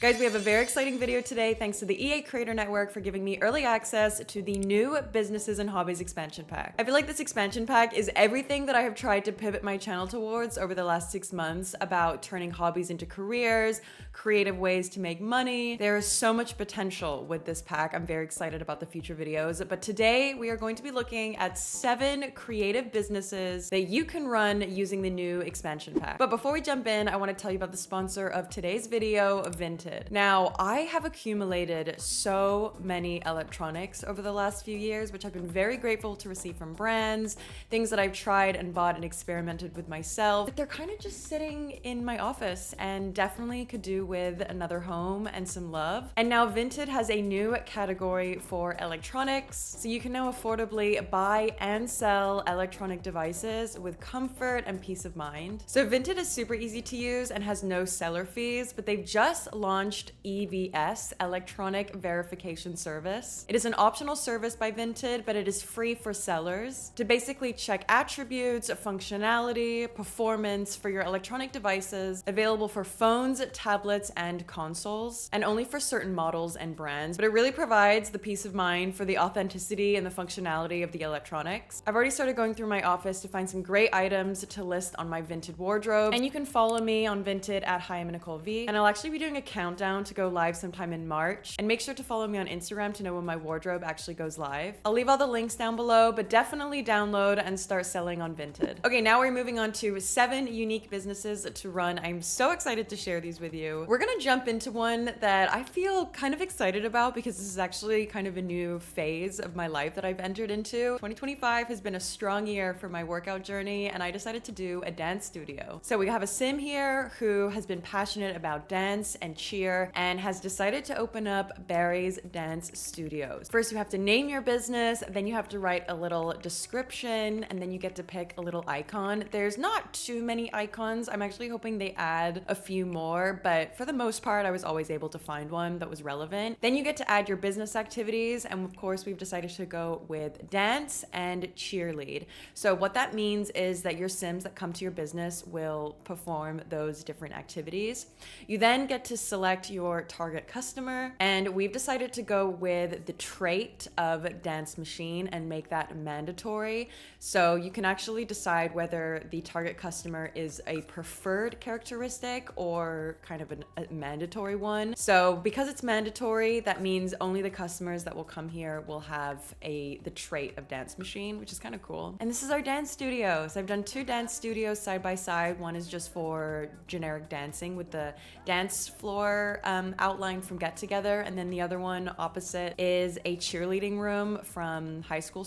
Guys, we have a very exciting video today thanks to the EA Creator Network for giving me early access to the new Businesses and Hobbies expansion pack. I feel like this expansion pack is everything that I have tried to pivot my channel towards over the last 6 months about turning hobbies into careers, creative ways to make money. There is so much potential with this pack. I'm very excited about the future videos, but today we are going to be looking at 7 creative businesses that you can run using the new expansion pack. But before we jump in, I want to tell you about the sponsor of today's video, Vinted. Now, I have accumulated so many electronics over the last few years, which I've been very grateful to receive from brands, things that I've tried and bought and experimented with myself. But they're kind of just sitting in my office and definitely could do with another home and some love. And now Vinted has a new category for electronics, so you can now affordably buy and sell electronic devices with comfort and peace of mind. So Vinted is super easy to use and has no seller fees, but they've just launched EVS, Electronic Verification Service. It is an optional service by Vinted, but it is free for sellers to basically check attributes, functionality, performance for your electronic devices, available for phones, tablets, and consoles, and only for certain models and brands. But it really provides the peace of mind for the authenticity and the functionality of the electronics. I've already started going through my office to find some great items to list on my Vinted wardrobe, and you can follow me on Vinted at hiemmanicole, and I'll actually be doing a countdown to go live sometime in March. And make sure to follow me on Instagram to know when my wardrobe actually goes live. I'll leave all the links down below, but definitely download and start selling on Vinted. Okay, now we're moving on to 7 unique businesses to run. I'm so excited to share these with you. We're gonna jump into one that I feel kind of excited about because this is actually kind of a new phase of my life that I've entered into. 2025 has been a strong year for my workout journey, and I decided to do a dance studio. So we have a sim here who has been passionate about dance and cheer and has decided to open up Barry's Dance Studios. First, you have to name your business, then you have to write a little description, and then you get to pick a little icon. There's not too many icons. I'm actually hoping they add a few more, but for the most part, I was always able to find one that was relevant. Then you get to add your business activities, and of course, we've decided to go with dance and cheerlead. So what that means is that your Sims that come to your business will perform those different activities. You then get to select your target customer, and we've decided to go with the trait of dance machine and make that mandatory. So you can actually decide whether the target customer is a preferred characteristic or kind of a mandatory one. So because it's mandatory, that means only the customers that will come here will have the trait of dance machine, which is kind of cool. And this is our dance studio. So I've done 2 dance studios side by side. One is just for generic dancing with the dance floor outline from Get Together, and then the other one opposite is a cheerleading room from high school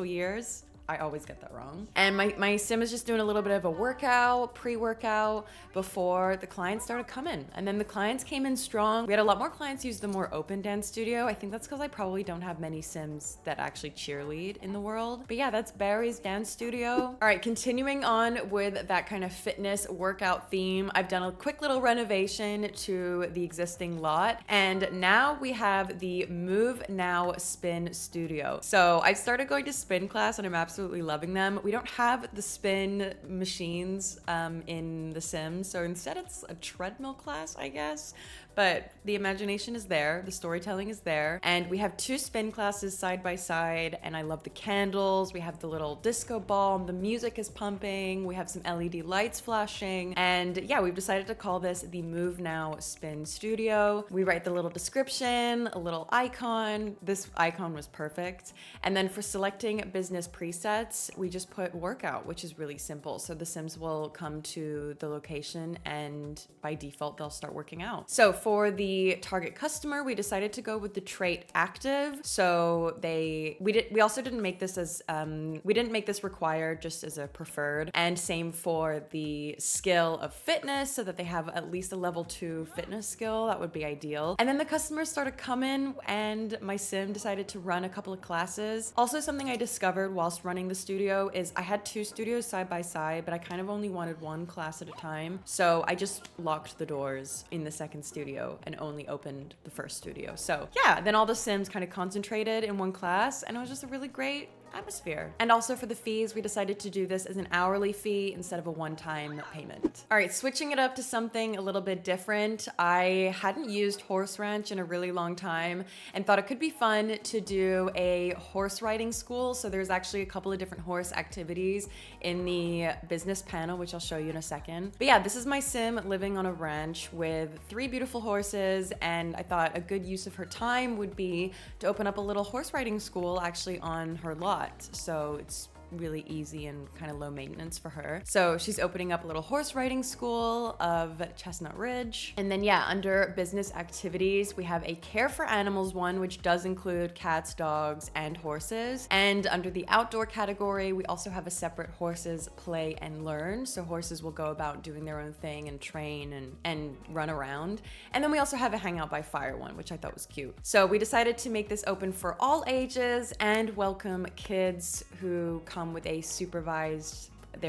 years. I always get that wrong. And my sim is just doing a little bit of a workout, pre-workout, before the clients started coming. And then the clients came in strong. We had a lot more clients use the more open dance studio. I think that's because I probably don't have many sims that actually cheerlead in the world. But yeah, that's Barry's Dance Studio. All right, continuing on with that kind of fitness workout theme, I've done a quick little renovation to the existing lot. And now we have the Move Now Spin Studio. So I started going to spin class and I'm absolutely loving them. We don't have the spin machines in The Sims, so instead it's a treadmill class, I guess. But the imagination is there, the storytelling is there, and we have 2 spin classes side by side, and I love the candles. We have the little disco ball, the music is pumping, we have some LED lights flashing, and yeah, we've decided to call this the Move Now Spin Studio. We write the little description, a little icon. This icon was perfect. And then for selecting business presets, we just put workout, which is really simple. So the Sims will come to the location and by default, they'll start working out. So for the target customer, we decided to go with the trait active. So we also didn't make this as we didn't make this required, just as a preferred. And same for the skill of fitness, so that they have at least a level 2 fitness skill. That would be ideal. And then the customers started coming, and my sim decided to run a couple of classes. Also, something I discovered whilst running the studio is I had 2 studios side by side, but I kind of only wanted 1 class at a time. So I just locked the doors in the second studio and only opened the first studio. So yeah, then all the Sims kind of concentrated in one class, and it was just a really great atmosphere. And also for the fees, we decided to do this as an hourly fee instead of a one-time payment. All right, switching it up to something a little bit different. I hadn't used Horse Ranch in a really long time and thought it could be fun to do a horse riding school. So there's actually a couple of different horse activities in the business panel, which I'll show you in a second. But yeah, this is my sim living on a ranch with 3 beautiful horses, and I thought a good use of her time would be to open up a little horse riding school actually on her lot. So it's really easy and kind of low maintenance for her. So she's opening up a little horse riding school of Chestnut Ridge. And then yeah, under business activities, we have a care for animals one, which does include cats, dogs, and horses. And under the outdoor category, we also have a separate horses play and learn. So horses will go about doing their own thing and train and run around. And then we also have a hangout by fire one, which I thought was cute. So we decided to make this open for all ages and welcome kids who come with their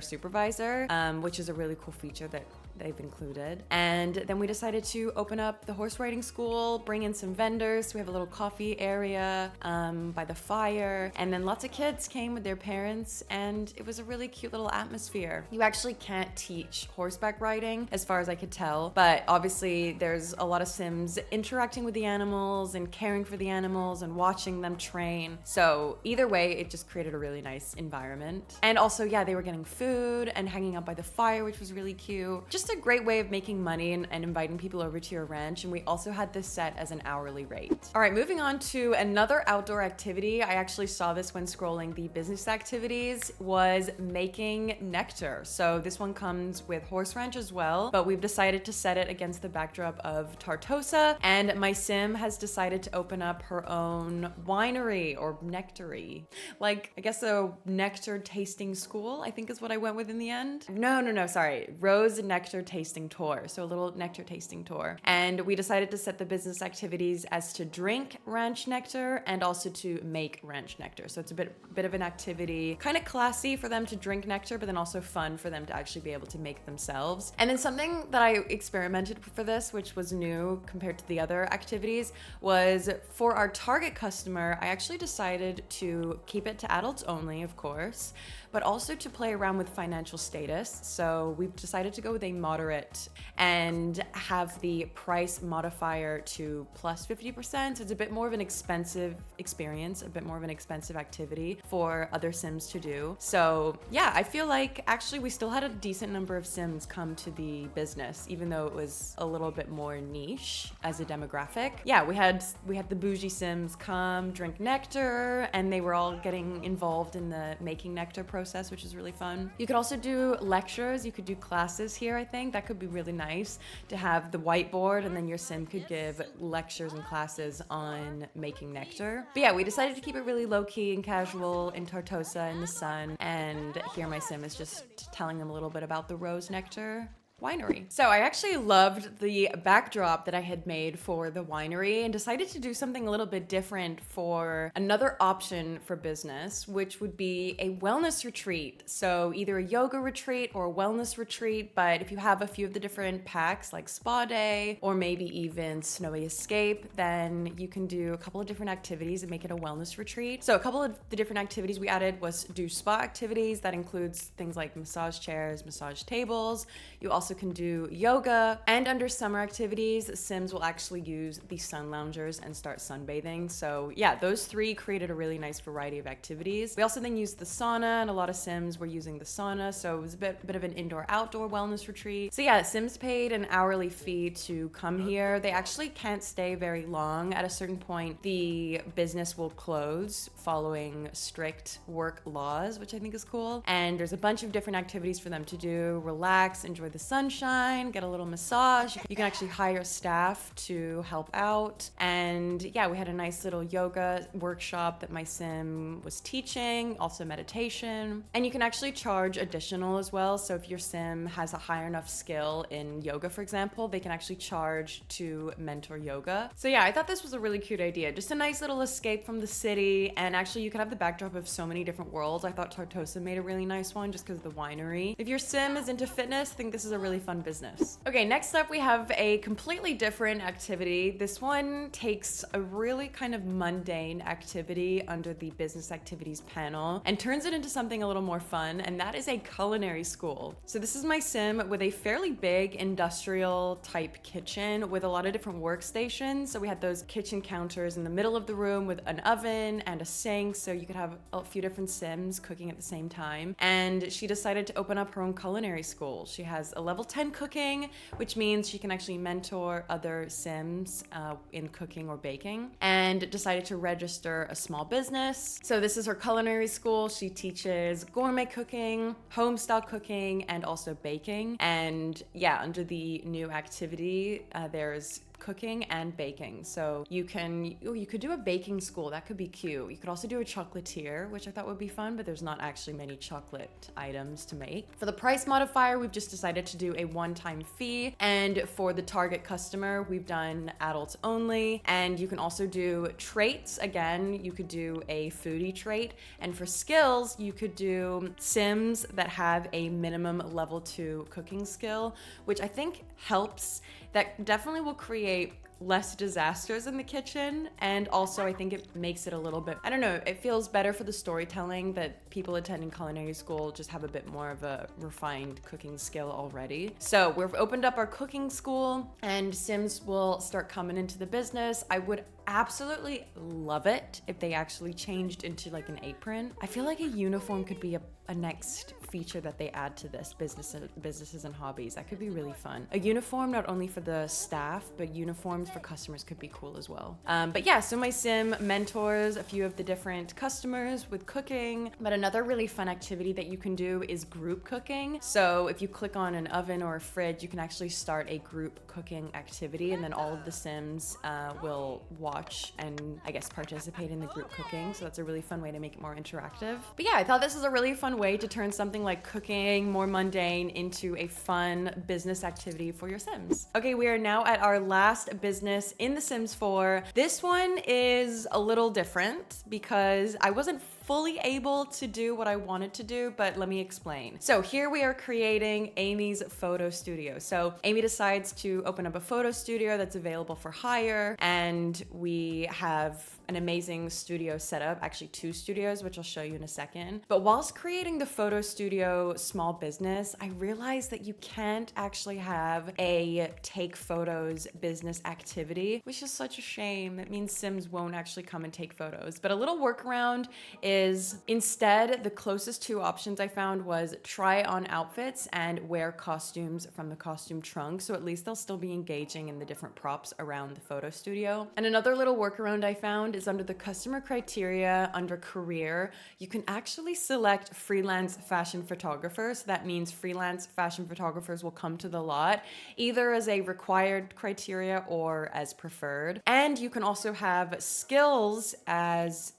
supervisor, which is a really cool feature that they've included. And then we decided to open up the horse riding school, bring in some vendors. So we have a little coffee area by the fire. And then lots of kids came with their parents, and it was a really cute little atmosphere. You actually can't teach horseback riding as far as I could tell, but obviously there's a lot of Sims interacting with the animals and caring for the animals and watching them train. So either way, it just created a really nice environment. And also, yeah, they were getting food and hanging out by the fire, which was really cute. Just a great way of making money and inviting people over to your ranch. And we also had this set as an hourly rate. All right, moving on to another outdoor activity. I actually saw this when scrolling the business activities, was making nectar. So this one comes with Horse Ranch as well, but we've decided to set it against the backdrop of Tartosa. And my sim has decided to open up her own winery or nectary. Like, I guess a nectar tasting school, I think is what I went with in the end. No, sorry. Rose Nectar tasting tour. So a little nectar tasting tour. And we decided to set the business activities as to drink ranch nectar and also to make ranch nectar. So it's a bit of an activity, kind of classy for them to drink nectar, but then also fun for them to actually be able to make themselves. And then something that I experimented for this, which was new compared to the other activities, was for our target customer, I actually decided to keep it to adults only, of course, but also to play around with financial status. So we've decided to go with a moderate and have the price modifier to plus 50%. So it's a bit more of an expensive experience, a bit more of an expensive activity for other Sims to do. So yeah, I feel like actually we still had a decent number of Sims come to the business, even though it was a little bit more niche as a demographic. Yeah, we had the bougie Sims come drink nectar, and they were all getting involved in the making nectar process, which is really fun. You could also do lectures, you could do classes here, I think. That could be really nice to have the whiteboard, and then your sim could give lectures and classes on making nectar. But yeah, we decided to keep it really low-key and casual in Tartosa in the sun, and here my sim is just telling them a little bit about the Rose Nectar winery. So I actually loved the backdrop that I had made for the winery and decided to do something a little bit different for another option for business, which would be a wellness retreat. So either a yoga retreat or a wellness retreat, but if you have a few of the different packs like spa day or maybe even snowy escape, then you can do a couple of different activities and make it a wellness retreat. So a couple of the different activities we added was do spa activities. That includes things like massage chairs, massage tables. You also can do yoga, and under summer activities, Sims will actually use the sun loungers and start sunbathing. So yeah, those 3 created a really nice variety of activities. We also then used the sauna, and a lot of Sims were using the sauna, so it was a bit of an indoor-outdoor wellness retreat. So yeah, Sims paid an hourly fee to come here. They actually can't stay very long. At a certain point, the business will close following strict work laws, which I think is cool. And there's a bunch of different activities for them to do: relax, enjoy the sunshine, get a little massage. You can actually hire staff to help out. And yeah, we had a nice little yoga workshop that my sim was teaching, also meditation. And you can actually charge additional as well. So if your sim has a higher enough skill in yoga, for example, they can actually charge to mentor yoga. So yeah, I thought this was a really cute idea. Just a nice little escape from the city. And actually you could have the backdrop of so many different worlds. I thought Tartosa made a really nice one just because of the winery. If your sim is into fitness, I think this is a really really fun business. Okay, next up we have a completely different activity. This one takes a really kind of mundane activity under the business activities panel and turns it into something a little more fun, and that is a culinary school. So this is my sim with a fairly big industrial type kitchen with a lot of different workstations. So we had those kitchen counters in the middle of the room with an oven and a sink, so you could have a few different sims cooking at the same time. And she decided to open up her own culinary school. She has a level 10 cooking, which means she can actually mentor other sims in cooking or baking, and decided to register a small business. So this is her culinary school. She teaches gourmet cooking, home style cooking, and also baking. And yeah, under the new activity, there's cooking and baking. So you could do a baking school. That could be cute. You could also do a chocolatier, which I thought would be fun, but there's not actually many chocolate items to make. For the price modifier, we've just decided to do a one-time fee. And for the target customer, we've done adults only. And you can also do traits. Again, you could do a foodie trait. And for skills, you could do sims that have a minimum level 2 cooking skill, which I think helps. That definitely will create less disasters in the kitchen, and also I think it makes it a little bit, I don't know, it feels better for the storytelling that people attending culinary school just have a bit more of a refined cooking skill already. So we've opened up our cooking school and sims will start coming into the business. I would absolutely love it if they actually changed into like an apron. I feel like a uniform could be a next feature that they add to this businesses and hobbies. That could be really fun. A uniform not only for the staff, but uniforms for customers could be cool as well. But yeah, so my sim mentors a few of the different customers with cooking. But another really fun activity that you can do is group cooking. So if you click on an oven or a fridge, you can actually start a group cooking activity, and then all of the sims will watch and I guess participate in the group cooking. So that's a really fun way to make it more interactive. But yeah, I thought this is a really fun way to turn something like cooking more mundane into a fun business activity for your sims. Okay, we are now at our last business in The Sims 4. This one is a little different because I wasn't fully able to do what I wanted to do, but let me explain. So here we are creating Amy's photo studio. So Amy decides to open up a photo studio that's available for hire, and we have an amazing studio setup, actually 2 studios, which I'll show you in a second. But whilst creating the photo studio small business, I realized that you can't actually have a take photos business activity, which is such a shame. It means sims won't actually come and take photos. But a little workaround is instead, the closest 2 options I found was try on outfits and wear costumes from the costume trunk. So at least they'll still be engaging in the different props around the photo studio. And another little workaround I found is under the customer criteria, under career, you can actually select freelance fashion photographer. So that means freelance fashion photographers will come to the lot either as a required criteria or as preferred. And you can also have skills as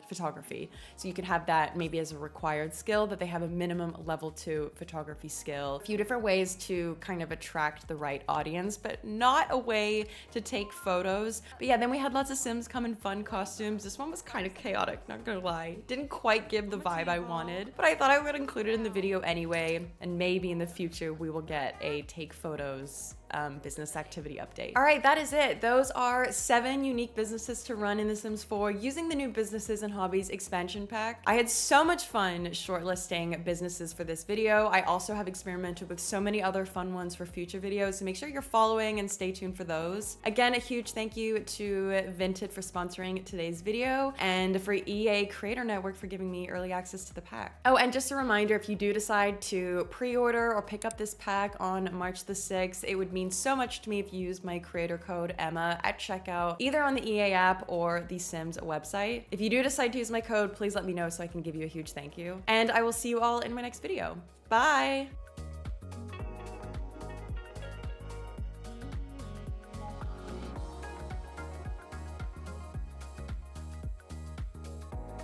photography. So you could have that maybe as a required skill, that they have a minimum level 2 photography skill. A few different ways to kind of attract the right audience, but not a way to take photos. But yeah, then we had lots of sims come in fun costumes. This one was kind of chaotic, not gonna lie. Didn't quite give the vibe I wanted, but I thought I would include it in the video anyway, and maybe in the future we will get a take photos business activity update. All right, that is it. Those are 7 unique businesses to run in The Sims 4 using the new Businesses and Hobbies expansion pack. I had so much fun shortlisting businesses for this video. I also have experimented with so many other fun ones for future videos, so make sure you're following and stay tuned for those. Again, a huge thank you to Vinted for sponsoring today's video, and for EA Creator Network for giving me early access to the pack. Oh, and just a reminder, if you do decide to pre-order or pick up this pack on March the 6th, it would mean so much to me if you used my creator code Emma at checkout, either on the EA app or the Sims website. If you do decide to use my code, please let me know so I can give you a huge thank you. And I will see you all in my next video. Bye!